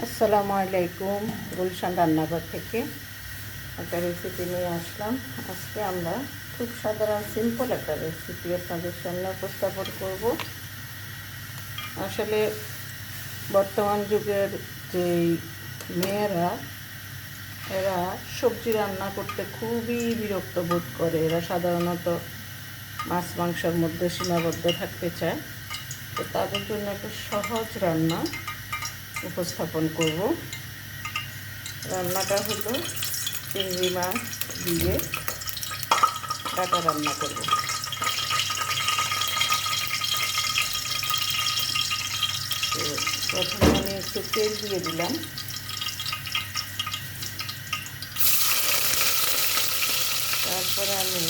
আসসালামু আলাইকুম, গুলশান রান্নাঘর থেকে একটা রেসিপি নিয়ে আসলাম। আজকে আমরা খুব সাধারণ সিম্পল একটা রেসিপি আপনাদের সামনে উপস্থাপন করব। আসলে বর্তমান যুগের যেই মেয়েরা এরা সবজি রান্না করতে খুবই বিরক্ত বোধ করে। এরা সাধারণত মাছ মাংসের মধ্যে সীমাবদ্ধ থাকতে চায়। তো তাদের জন্য একটা সহজ রান্না উপস্থাপন করব। রান্নাটা হলো চিংড়ি মাছ দিয়ে ডাটা রান্না করব। তো প্রথমে আমি একটু তেল দিয়ে দিলাম, তারপরে আমি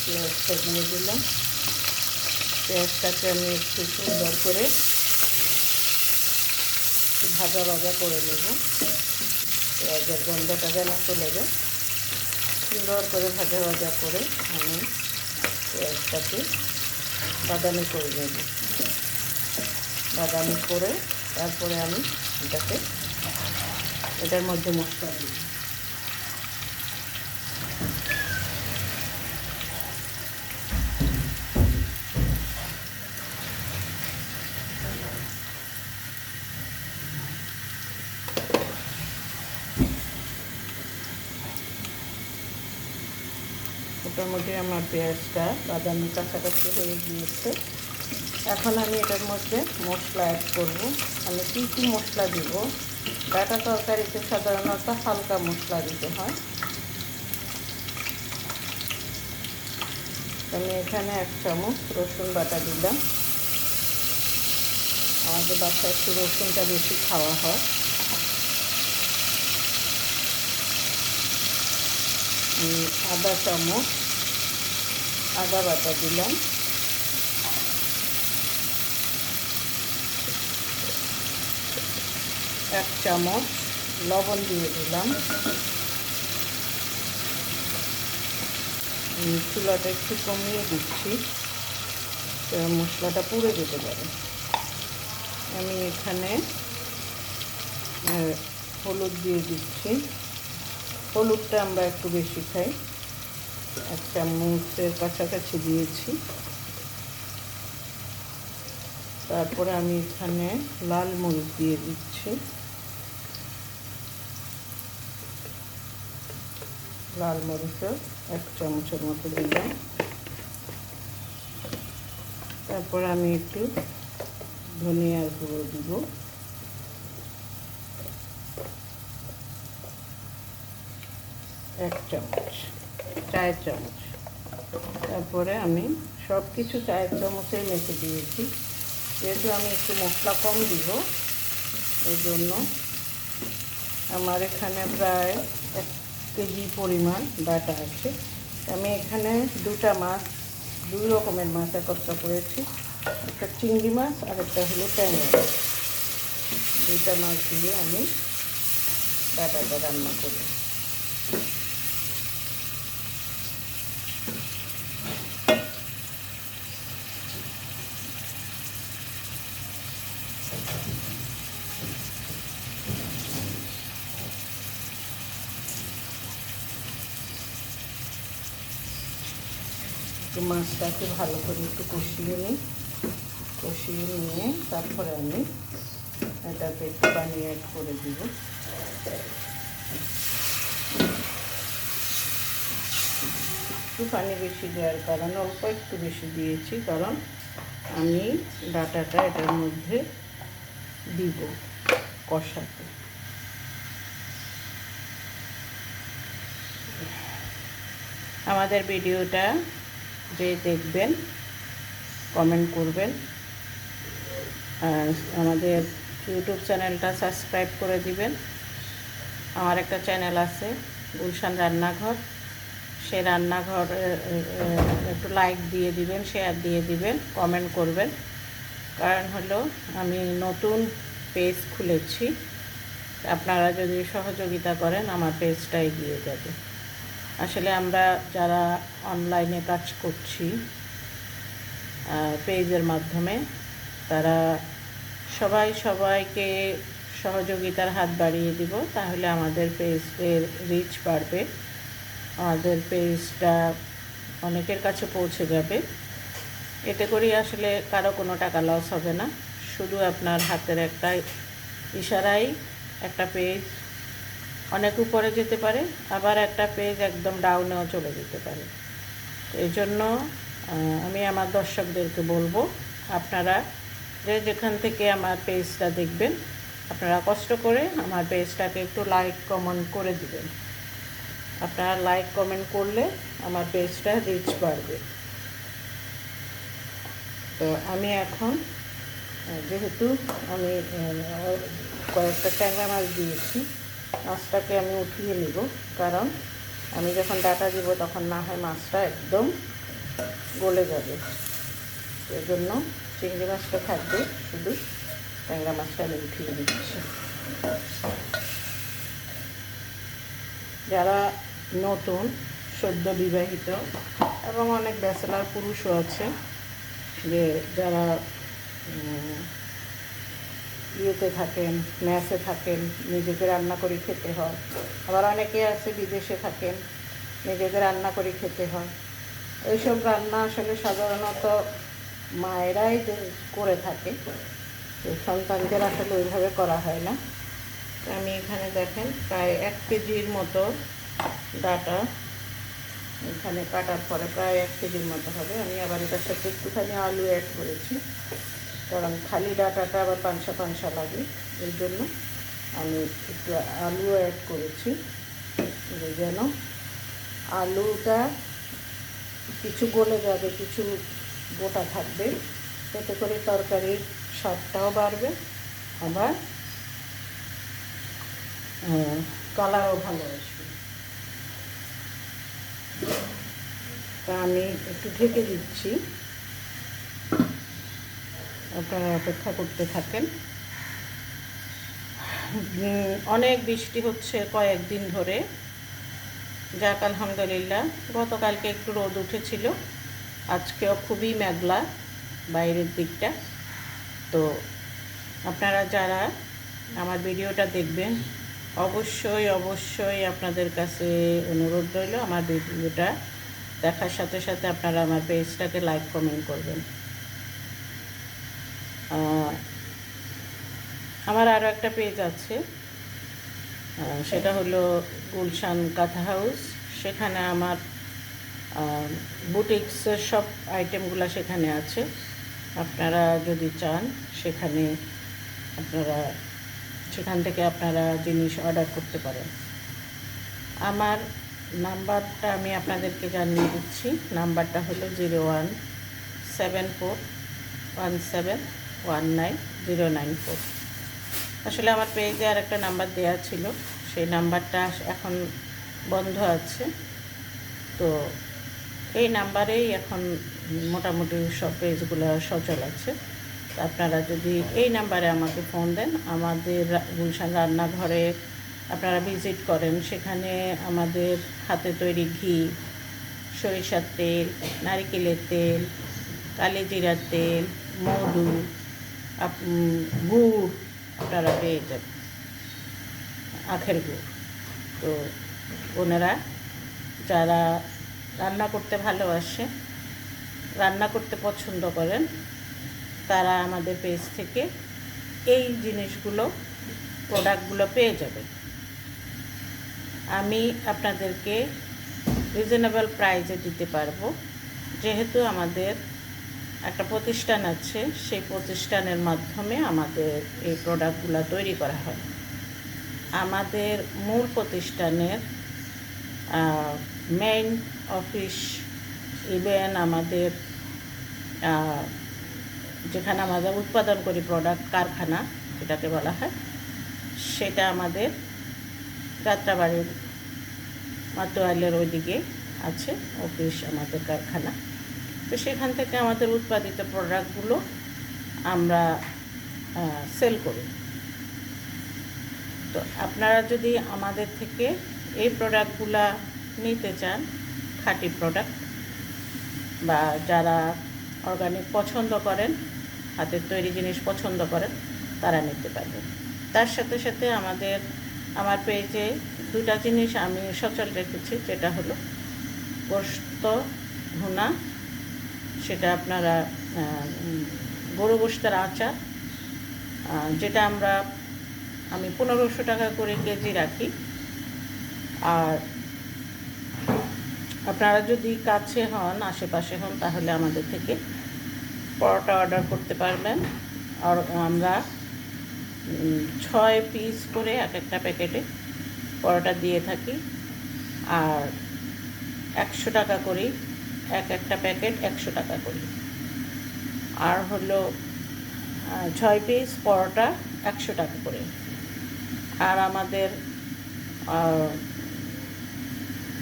পেঁয়াজটা দিয়ে দিলাম। পেঁয়াজটাকে আমি একটু সুন্দর করে ভাজা ভাজা করে নেব। পেঁয়াজের গন্ধটা যেন চলে যায়, সুন্দর করে ভাজা ভাজা করে আমি পেঁয়াজটাকে বাদামি করে নেব। বাদামি করে তারপরে আমি এটার মধ্যে মশলা দিব। মোটামুটি আমার পেঁয়াজটা বাদামি কাছাকাছি হয়ে গিয়েছে। এখন আমি এটার মধ্যে মশলা অ্যাড করব। আমি কী কী মশলা দিব? ডাটা তরকারিতে সাধারণত হালকা মশলা দিতে হয়। আমি এখানে 1 চামচ রসুন বাটা দিলাম। আমাদের বাসায় একটু রসুনটা বেশি খাওয়া হয়। আধা চামচ আদা বাটা দিলাম। 1 চামচ লবণ দিয়ে দিলাম। চুলাটা একটু কমিয়ে দিচ্ছি, মশলাটা পুড়ে যেতে পারে। আমি এখানে হলুদ দিয়ে দিচ্ছি। হলুদটা আমরা একটু বেশি খাই, 1 চামচের কাছাকাছি দিয়েছি। তারপরে আমি এখানে লাল মরিচ দিয়ে দিচ্ছি। লাল মরিচও 1 চামচের মতো দিলাম। তারপর আমি একটু ধনিয়ার গুঁড়ো দিব। এক চামচ, চায়ের চামচ। তারপরে আমি সব কিছু চায়ের চামচে মেখে দিয়েছি। যেহেতু আমি একটু মশলা কম দিব, এই জন্য আমার এখানে প্রায় 1 কেজি পরিমাণ ডাটা আছে। আমি এখানে 2টা মাছ, 2 রকমের মাছ একত্র করেছি। একটা চিংড়ি মাছ আর একটা হলো ট্যাংরা মাছ। 2টা মাছ দিয়ে আমি ডাটাটা রান্না করি। মাছটাকে ভালো করে একটু কষিয়ে নিই। কষিয়ে নিয়ে তারপরে আমি এটাতে একটু পানি অ্যাড করে দিব। একটু পানি বেশি দেওয়ার কারণে অল্প একটু বেশি দিয়েছি, কারণ আমি ডাটাটা এটার মধ্যে দিব কষাতে। আমাদের ভিডিওটা যে দেখবেন কমেন্ট করবেন, আমাদের ইউটিউব চ্যানেলটা সাবস্ক্রাইব করে দিবেন। আমার একটা চ্যানেল আছে গুলশান রান্নাঘর, সেই রান্নাঘর একটু লাইক দিয়ে দিবেন, শেয়ার দিয়ে দিবেন, কমেন্ট করবেন। কারণ হলো আমি নতুন পেজ খুলেছি, আপনারা যদি সহযোগিতা করেন আমার পেজটা এগিয়ে যাবে। আসলে আমরা যারা অনলাইনে কাজ করছি পেজের মাধ্যমে, তারা সবাইকে সহযোগিতার হাত বাড়িয়ে দিব, তাহলে আমাদের পেজের রিচ বাড়বে, আমাদের পেজটা অনেকের কাছে পৌঁছে যাবে। এতে করেই আসলে কারো কোনো টাকা লস হবে না, শুধু আপনার হাতের একটা ইশারায় একটা পেজ অনেক উপরে যেতে পারে, আবার একটা পেজ একদম ডাউনেও চলে যেতে পারে। এই জন্য আমি আমার দর্শকদেরকে বলবো, আপনারা যেখান থেকে আমার পেজটা দেখবেন, আপনারা কষ্ট করে আমার পেজটাকে একটু লাইক কমেন্ট করে দিবেন। আপনারা লাইক কমেন্ট করলে আমার পেজটা রিচ বাড়বে। তো আমি এখন যেহেতু আমি কয়েকটা ট্যাংরা মাছ দিয়েছি, মাছটাকে আমি উঠিয়ে নিব, কারণ আমি যখন ডাটা দিব তখন না হয় মাছটা একদম গলে যাবে। এই জন্য চিংড়ি মাছটা থাকবে, শুধু ট্যাংরা মাছটা আমি উঠিয়ে দিচ্ছি। যারা নতুন সদ্য বিবাহিত এবং অনেক ব্যাচেলার পুরুষও আছে, যে যারা ইয়েতে থাকেন, মেসে থাকেন, নিজেকে রান্না করে খেতে হয়, আবার অনেকে আছে বিদেশে থাকেন, নিজেকে রান্না করে খেতে হয়। এইসব রান্না আসলে সাধারণত মায়েরাই করে থাকে, সন্তানদের আসলে ওইভাবে করা হয় না। আমি এখানে দেখেন প্রায় 1 কেজির মতো ডাটা এখানে কাটার পরে প্রায় 1 কেজির মতো হবে। আমি আবার এটার সাথে একটুখানি আলু অ্যাড করেছি, কারণ খালি ডাটাটা আবার পাঞ্চা পাঞ্চা লাগে, এই জন্য আমি একটু আলু অ্যাড করেছি, যেন আলুটা কিছু গলে যাবে, কিছু গোটা থাকবে, এতে করে তরকারির স্বাদটাও বাড়বে, আবার কালারও ভালো আসবে। তা আমি একটু ঢেকে দিচ্ছি, আপনারা অপেক্ষা করতে থাকেন। অনেক বৃষ্টি হচ্ছে কয়েকদিন ধরে, যাক আলহামদুলিল্লাহ। গতকালকে একটু রোদ উঠেছিল, আজকেও খুবই মেঘলা বাইরের দিকটা। তো আপনারা যারা আমার ভিডিওটা দেখবেন, অবশ্যই আপনাদের কাছে অনুরোধ রইল, আমার ভিডিওটা দেখার সাথে সাথে আপনারা আমার পেজটাকে লাইক কমেন্ট করবেন। আমার আরও একটা পেজ আছে, সেটা হলো গুলশান কাঁথা হাউস। সেখানে আমার বুটিক্সের সব আইটেমগুলো সেখানে আছে। আপনারা যদি চান সেখান থেকে আপনারা জিনিস অর্ডার করতে পারেন। আমার নাম্বারটা আমি আপনাদেরকে জানিয়ে দিচ্ছি। নাম্বারটা হলো 0174171994। আসলে আমার পেজে আর একটা নাম্বার দেওয়া ছিল, সেই নাম্বারটা এখন বন্ধ আছে। তো এই নাম্বারেই এখন মোটামুটি সব পেজগুলো সচল আছে। আপনারা যদি এই নাম্বারে আমাকে ফোন দেন, আমাদের গুলশান রান্নাঘরে আপনারা ভিজিট করেন, সেখানে আমাদের হাতে তৈরি ঘি, সরিষার তেল, নারিকেলের তেল, কালিজিরার তেল, মধু, গুড় আপনারা পেয়ে যাবেন, আখের গুড়। তো ওনারা যারা রান্না করতে ভালোবাসে, রান্না করতে পছন্দ করেন, তারা আমাদের পেজ থেকে এই জিনিসগুলো প্রোডাক্টগুলো পেয়ে যাবেন। আমি আপনাদেরকে রিজনেবল প্রাইসে দিতে পারবো, যেহেতু আমাদের একটা প্রতিষ্ঠান আছে, সেই প্রতিষ্ঠানের মাধ্যমে আমাদের এই প্রোডাক্টগুলো তৈরি করা হয়। আমাদের মূল প্রতিষ্ঠানের মেইন অফিস, ইভেন আমাদের যেখানে আমাদের উৎপাদন করি প্রোডাক্ট, কারখানা যেটাকে বলা হয়, সেটা আমাদের যাত্রাবাড়ির মাতোয়ালের ওইদিকে আছে অফিস, আমাদের কারখানা। তো সেখান থেকে আমাদের উৎপাদিত প্রোডাক্টগুলো আমরা সেল করি। তো আপনারা যদি আমাদের থেকে এই প্রোডাক্টগুলো নিতে চান, খাঁটি প্রোডাক্ট, বা যারা অর্গানিক পছন্দ করেন, হাতের তৈরি জিনিস পছন্দ করেন, তারা নিতে পারবেন। তার সাথে সাথে আমার পেজে দুটা জিনিস আমি সচল রেখেছি, যেটা হলো গোশত ভুনা, সেটা আপনারা গরু গোশতের আচার, যেটা আমি 1500 টাকা করে কেজি রাখি। আর আপনারা যদি কাছে হন, আশেপাশে হন, তাহলে আমাদের থেকে পরোটা অর্ডার করতে পারবেন। আর আমরা 6 পিস করে এক একটা প্যাকেটে পরোটা দিয়ে থাকি। আর 100 টাকা করেই এক একটা প্যাকেট, 100 টাকা করি। আর হলো 6 পিস পরোটা 100 টাকা করে। আর আমাদের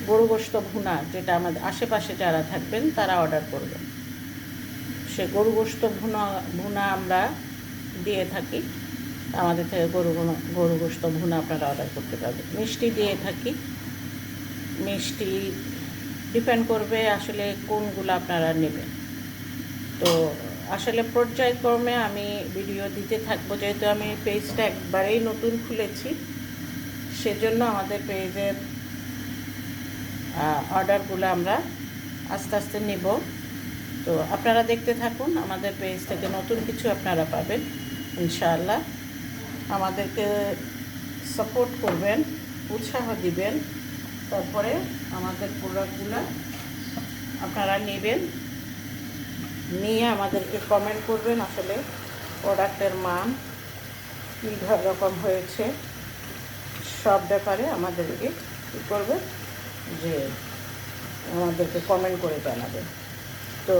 গরু গোশত ভুনা, যেটা আমাদের আশেপাশে যারা থাকবেন তারা অর্ডার করবেন, সে গরু গোশত ভুনা আমরা দিয়ে থাকি। আমাদের থেকে গরু গোশত ভুনা আপনারা অর্ডার করতে পারবেন। মিষ্টি দিয়ে থাকি। মিষ্টি ডিপেন্ড করবে আসলে কোনগুলো আপনারা নেবেন। তো আসলে পর্যায়ক্রমে আমি ভিডিও দিতে থাকবো, যেহেতু আমি পেজটা একবারেই নতুন খুলেছি, সেজন্য আমাদের পেজের অর্ডারগুলো আমরা আস্তে আস্তে নেব। তো আপনারা দেখতে থাকুন, আমাদের পেজ থেকে নতুন কিছু আপনারা পাবেন ইনশাআল্লাহ। আমাদেরকে সাপোর্ট করবেন, উৎসাহ দিবেন, তারপরে আমাদের প্রোডাক্টগুলো আপনারা নেবেন, নিয়ে আমাদেরকে কমেন্ট করবেন আসলে প্রোডাক্টের মান কী রকম হয়েছে, সব ব্যাপারে আমাদেরকে কী করবে, যে আমাদেরকে কমেন্ট করে জানাবেন। তো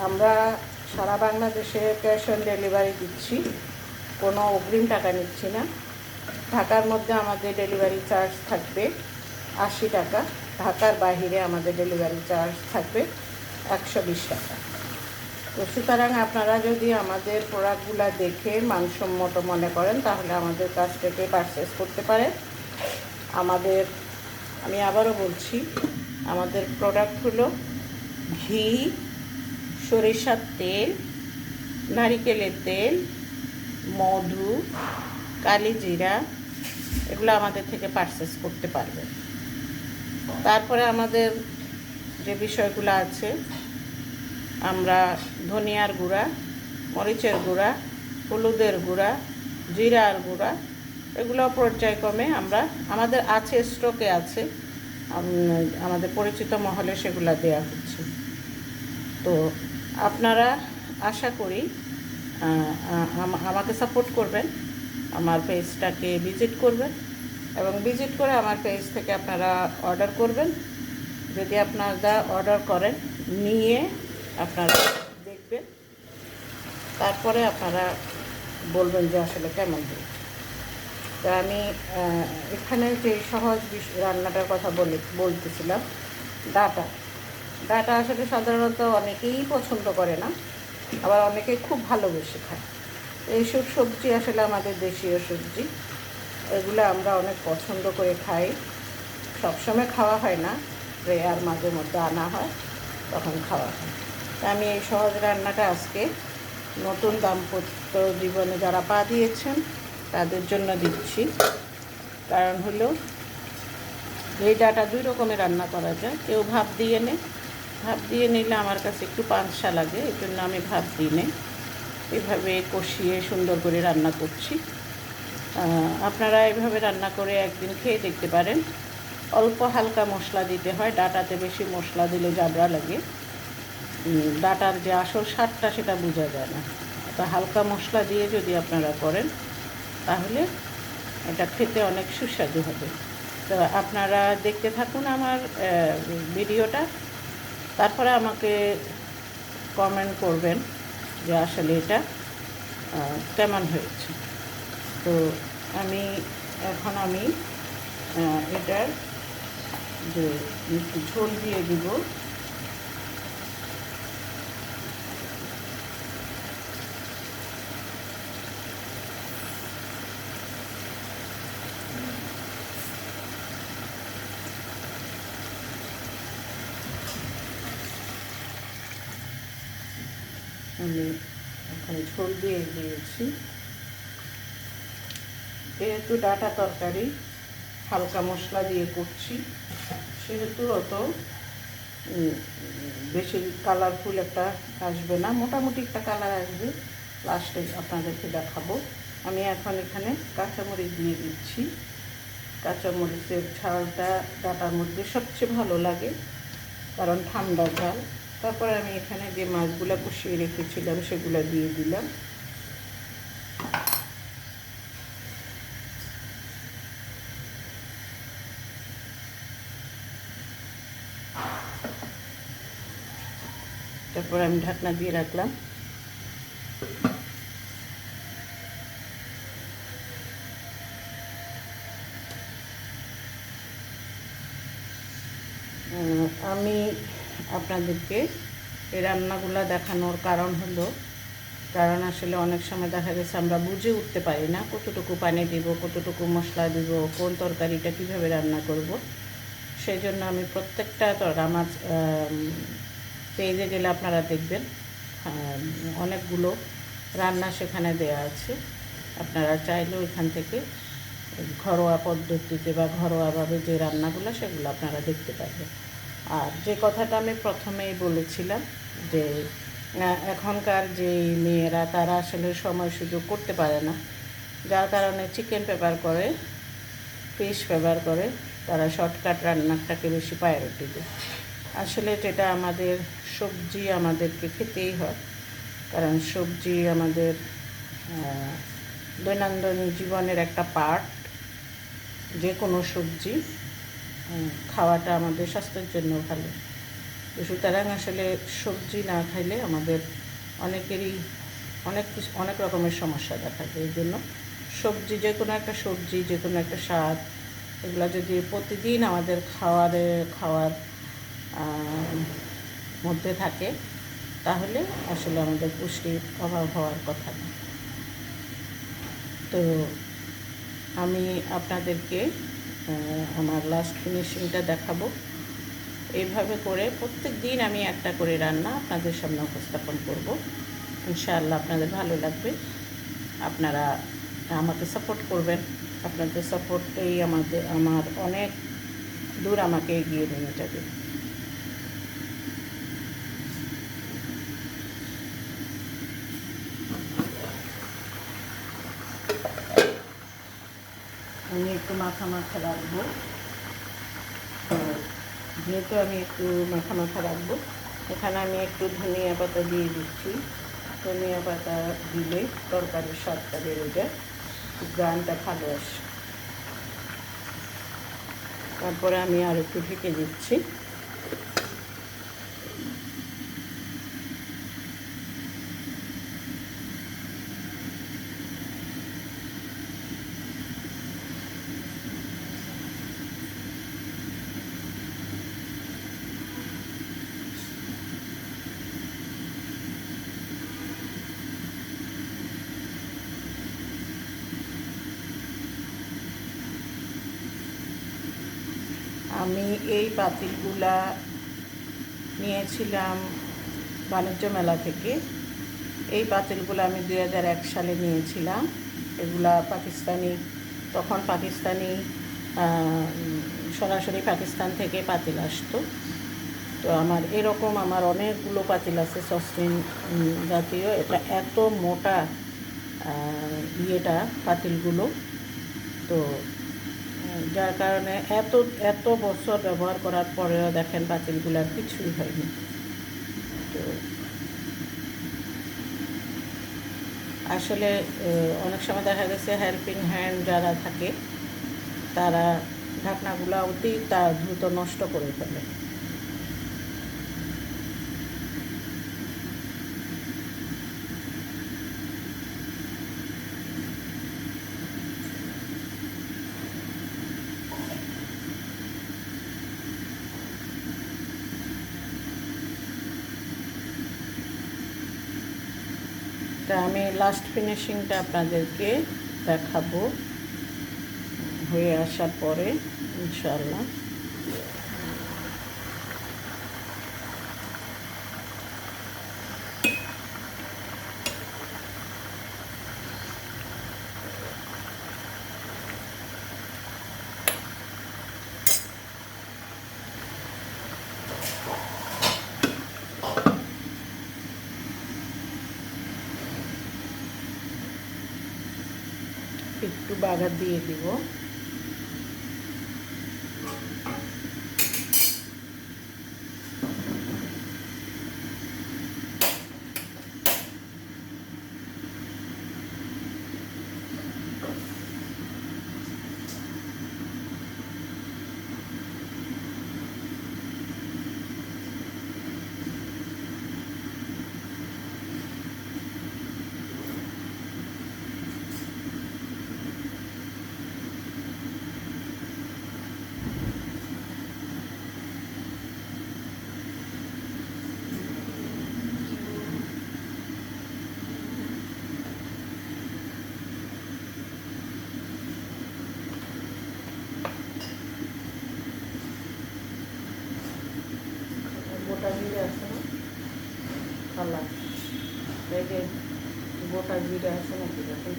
আমরা সারা বাংলাদেশে ক্যাশ অন ডেলিভারি দিচ্ছি, কোনো অগ্রিম টাকা নিচ্ছি না। ঢাকার মধ্যে আমাদের ডেলিভারি চার্জ থাকবে 80 টাকা, ঢাকার বাইরে আমাদের ডেলিভারি চার্জ থাকবে 120 টাকা। তো সুতরাং আপনারা যদি আমাদের প্রোডাক্টগুলো দেখে মানসম্মত মনে করেন, তাহলে আমাদের কাছ থেকে পারচেস করতে পারেন। আমি আবারও বলছি, আমাদের প্রোডাক্ট হলো ঘি, সরিষার তেল, নারিকেলের তেল, মধু, কালিজিরা, এগুলো আমাদের থেকে পারচেস করতে পারবেন। তারপরে আমাদের যে বিষয়গুলো আছে, আমরা ধনিয়ার গুঁড়া, মরিচের গুঁড়া, হলুদের গুঁড়া, জিরার গুঁড়া, এগুলো পর্যায়ক্রমে আমাদের আছে, স্টকে আছে, আমাদের পরিচিত মহলে সেগুলো দেওয়া হচ্ছে। তো আপনারা আশা করি আমাকে সাপোর্ট করবেন, আমার পেজটাকে ভিজিট করবেন, এবং ভিজিট করে আমার পেজ থেকে আপনারা অর্ডার করবেন। যদি আপনারা অর্ডার করেন, নিয়ে আপনারা দেখবেন, তারপরে আপনারা বলবেন যে আসলে কেমন হয়েছে। তো আমি এখানে যে সহজ রান্নাটার কথা বলতেছিলাম, ডাটা আসলে সাধারণত অনেকেই পছন্দ করে না, আবার অনেকেই খুব ভালোবেসে খায়। এইসব সবজি আসলে আমাদের দেশীয় সবজি, এগুলো আমরা অনেক পছন্দ করে খাই। সবসময় খাওয়া হয় না, রেয়ার মাঝে মধ্যে আনা হয়, তখন খাওয়া হয়। তা আমি এই সহজ রান্নাটা আজকে নতুন দাম্পত্য জীবনে যারা পা দিয়েছেন তাদের জন্য দিচ্ছি। কারণ হলো এই ডাটা 2 রকমের রান্না করা যায়। কেউ ভাপ দিয়ে নিলে আমার কাছে একটু পাঁচসা লাগে, এই জন্য আমি ভাপ দিই নে। এভাবে কষিয়ে সুন্দর করে রান্না করছি। আপনারা এভাবে রান্না করে একদিন খেয়ে দেখতে পারেন। অল্প হালকা মশলা দিতে হয়, ডাঁটাতে বেশি মশলা দিলে জাবড়া লাগে, ডাঁটার যে আসল স্বাদটা সেটা বোঝা যায় না। তো হালকা মশলা দিয়ে যদি আপনারা করেন তাহলে এটা খেতে অনেক সুস্বাদু হবে। তো আপনারা দেখতে থাকুন আমার ভিডিওটা, তারপরে আমাকে কমেন্ট করবেন যে আসলে এটা কেমন হয়েছে। তো এখন আমি এটার যে একটু ঝোল দিয়ে দিব। আমি এখন ঝোল দিয়ে দিয়েছি। যেহেতু ডাঁটা তরকারি হালকা মশলা দিয়ে করছি, সেহেতু অত বেশি কালারফুল একটা আসবে না, মোটামুটি একটা কালার আসবে, লাস্টে আপনাদেরকে দেখাবো। আমি এখন এখানে কাঁচামরিচ দিয়ে দিচ্ছি। কাঁচামরিচের ঝালটা ডাঁটার মধ্যে সবচেয়ে ভালো লাগে, কারণ ঠান্ডা ঝাল। তারপরে আমি এখানে যে মাছগুলো কষিয়ে রেখেছিলাম সেগুলো দিয়ে দিলাম। তারপর আমি ঢাকনা দিয়ে রাখলাম। আমি আপনাদেরকে এই রান্নাগুলো দেখানোর কারণ আসলে অনেক সময় দেখা গেছে আমরা বুঝে উঠতে পারি না কতটুকু পানি দিব, কতটুকু মশলা দিব, কোন তরকারিটা কীভাবে রান্না করব। সেই জন্য আমি প্রত্যেকটা আমার পেজে গেলে আপনারা দেখবেন অনেকগুলো রান্না সেখানে দেয়া আছে। আপনারা চাইলেও এখান থেকে ঘরোয়া পদ্ধতিতে বা ঘরোয়াভাবে যে রান্নাগুলো সেগুলো আপনারা দেখতে পারবেন। আর যে কথাটা আমি প্রথমেই বলেছিলাম যে এখনকার যে মেয়েরা তারা আসলে সময় সুযোগ করতে পারে না, যার কারণে চিকেন প্রেফার করে, ফিশ প্রেফার করে, তারা শর্টকাট রান্নাটাকে বেশি প্রায়োরিটি দেয়। আসলে যেটা আমাদের সবজি আমাদেরকে খেতেই হয়, কারণ সবজি আমাদের দৈনন্দিন জীবনের একটা পার্ট। যে কোনো সবজি খাওয়াটা আমাদের স্বাস্থ্যের জন্য ভালো। সুতরাং আসলে সবজি না খাইলে আমাদের অনেকেরই অনেক রকমের সমস্যা দেখা যায়। এই জন্য সবজি, যে কোনো একটা সবজি, যে কোনো একটা শাক, এগুলো যদি প্রতিদিন আমাদের খাওয়ার মধ্যে থাকে তাহলে আসলে আমাদের পুষ্টির অভাব হওয়ার কথা না। তো আমি আপনাদেরকে আমার লাস্ট ফিনিশিংটা দেখাবো। এইভাবে করে প্রত্যেক দিন আমি একটা করে রান্না আপনাদের সামনে উপস্থাপন করব। ইনশাআল্লাহ আপনাদের ভালো লাগবে। আপনারা আমাকে সাপোর্ট করবেন। আপনাদের সাপোর্টেই আমার অনেক দূর আমাকে এগিয়ে নিয়ে যাবে। আমি একটু মাখা রাখবো। যেহেতু আমি একটু মাখা রাখবো, এখানে আমি একটু ধনিয়া পাতা দিয়ে দিচ্ছি। ধনিয়া পাতা দিলে তরকারির স্বাদটা বেড়ে যায়, গানটা ভালো আসে। তারপরে আমি আর একটু ঢেকে দিচ্ছি। আমি এই পাতিলগুলা নিয়েছিলাম বাণিজ্য মেলা থেকে। এই পাতিলগুলো আমি 2001 সালে নিয়েছিলাম। এগুলা তখন পাকিস্তানি সরাসরি পাকিস্তান থেকে পাতিল আসতো। তো আমার এরকম আমার অনেকগুলো পাতিল আছে সসপ্যান জাতীয়। এটা এত মোটা ইয়েটা পাতিলগুলো, তো যার কারণে এত এত বছর ব্যবহার করার পরেও দেখেন পাতিলগুলো আর কিছুই হয়নি। তো আসলে অনেক সময় দেখা গেছে হেল্পিং হ্যান্ড যারা থাকে তারা ঢাকনাগুলো অতি দ্রুত নষ্ট করে ফেলে। তা আমি লাস্ট ফিনিশিংটা আপনাদেরকে দেখাবো হয়ে আসার পরে ইনশাআল্লাহ। একটু বাগার দিয়ে দিব। গোটা জিরে আছে না খালা, এই যে গোটা জিরে আছে নাকি দেখুন।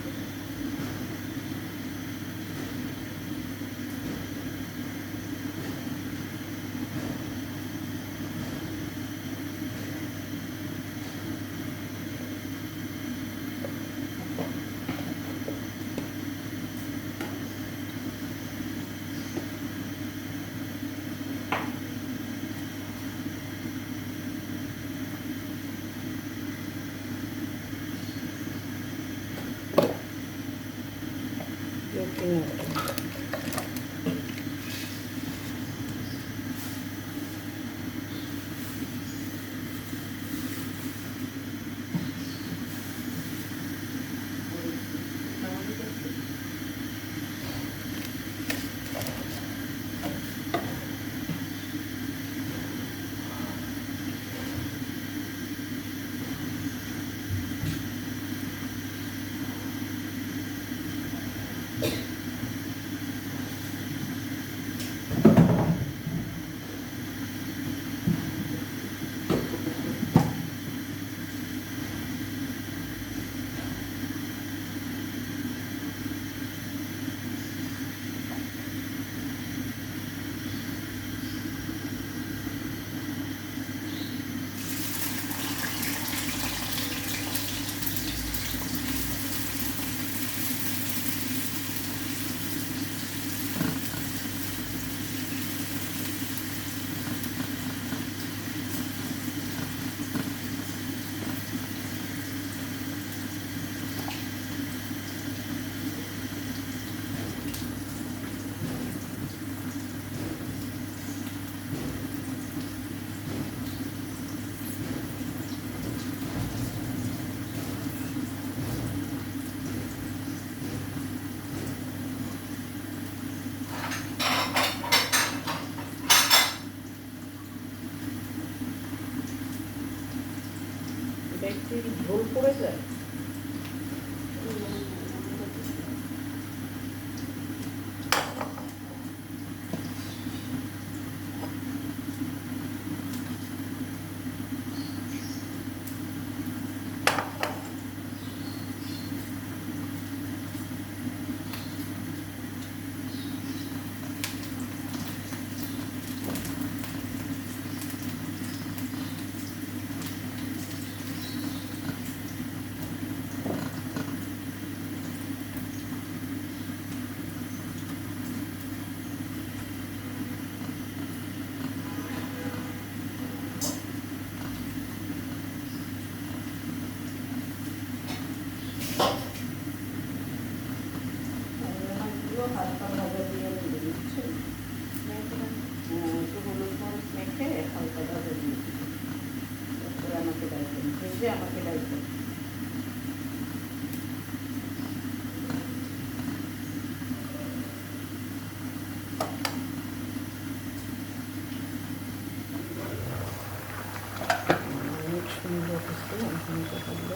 একটু ঝোল পড়ে যায়। এসে আমাকে ডাকবেন। অনেক সুন্দর হচ্ছে আমসুমিটা করলে।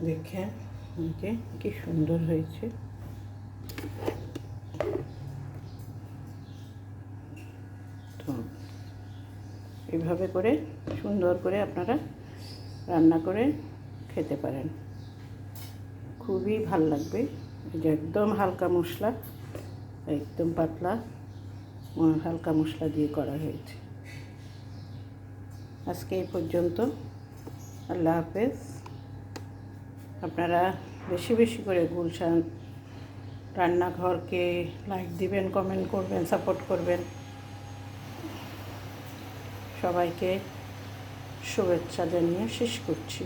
দেখেন যে কি সুন্দর হয়েছে। তো এইভাবে করে সুন্দর করে আপনারা রান্না করে খেতে পারেন, খুবই ভাল লাগবে। এই যে একদম হালকা মশলা, একদম পাতলা হালকা মশলা দিয়ে করা হয়েছে। আজকে এই পর্যন্ত। আল্লাহ হাফেজ। আপনারা বেশি বেশি করে গুলশান রান্নাঘরকে লাইক দিবেন, কমেন্ট করবেন, সাপোর্ট করবেন। সবাইকে শুভেচ্ছা জানিয়ে শেষ করছি।